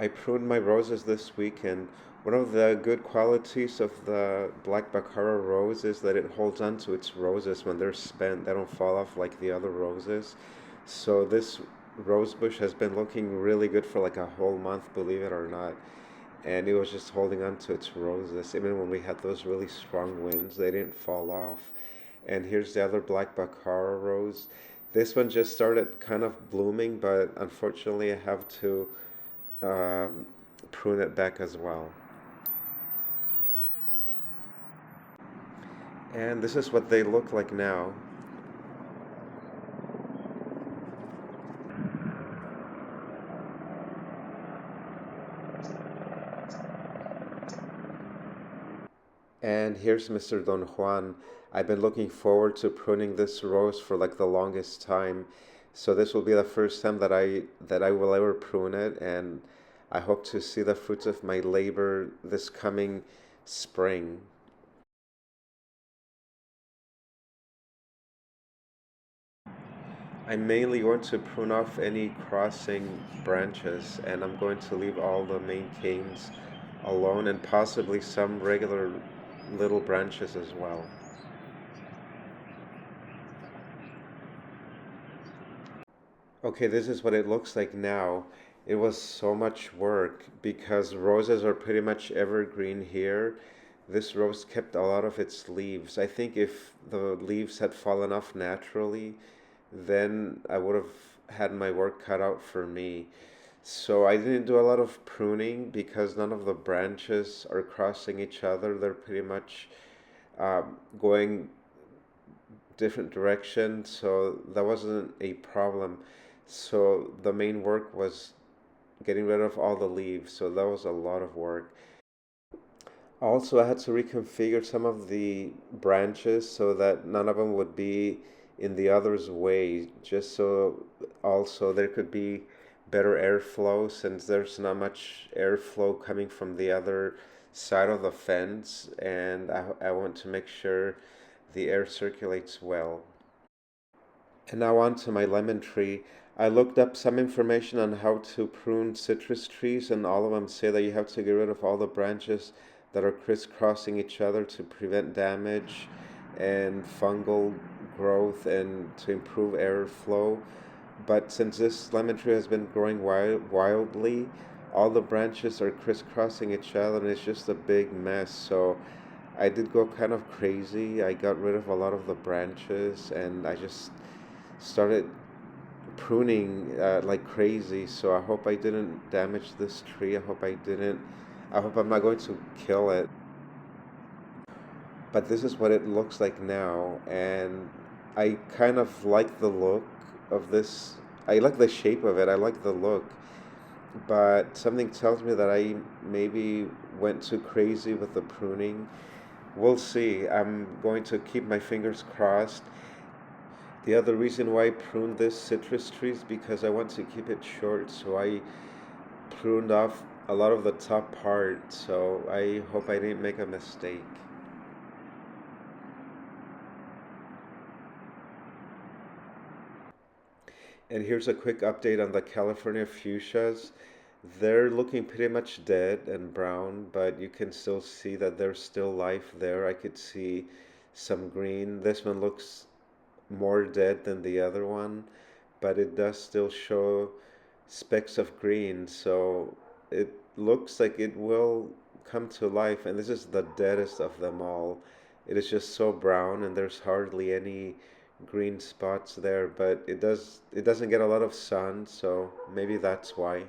I pruned my roses this week, and one of the good qualities of the black Baccara rose is that it holds on to its roses when they're spent. They don't fall off like the other roses. So this rose bush has been looking really good for like a whole month, believe it or not. And it was just holding on to its roses. Even when we had those really strong winds, they didn't fall off. And here's the other black Baccara rose. This one just started kind of blooming, but unfortunately I have to um, prune it back as well. And this is what they look like now. And here's Mr. Don Juan. I've been looking forward to pruning this rose for like the longest time. So this will be the first time that I will ever prune it, and I hope to see the fruits of my labor this coming spring. I mainly want to prune off any crossing branches, and I'm going to leave all the main canes alone and possibly some regular little branches as well. Okay, this is what it looks like now. It was so much work because roses are pretty much evergreen here. This rose kept a lot of its leaves. I think if the leaves had fallen off naturally, then I would have had my work cut out for me. So I didn't do a lot of pruning because none of the branches are crossing each other. They're pretty much going different directions, so that wasn't a problem. So the main work was getting rid of all the leaves, so that was a lot of work. Also, I had to reconfigure some of the branches so that none of them would be in the other's way, just so also there could be better airflow since there's not much airflow coming from the other side of the fence, and I want to make sure the air circulates well. And now on to my lemon tree. I looked up some information on how to prune citrus trees, and all of them say that you have to get rid of all the branches that are crisscrossing each other to prevent damage and fungal growth and to improve airflow. But since this lemon tree has been growing wildly, all the branches are crisscrossing each other and it's just a big mess. So I did go kind of crazy. I got rid of a lot of the branches and I just started pruning like crazy. So I hope I didn't damage this tree. I hope I'm not going to kill it. But this is what it looks like now, and I kind of like the look of this. I like the shape of it. I like the look, but something tells me that I maybe went too crazy with the pruning. We'll see. I'm going to keep my fingers crossed. The other reason why I pruned this citrus tree is because I want to keep it short, so I pruned off a lot of the top part, so I hope I didn't make a mistake. And here's a quick update on the California fuchsias. They're looking pretty much dead and brown, but you can still see that there's still life there. I could see some green. This one looks more dead than the other one, but it does still show specks of green, so it looks like it will come to life. And this is the deadest of them all. It is just so brown and there's hardly any green spots there, but it doesn't get a lot of sun, so maybe that's why.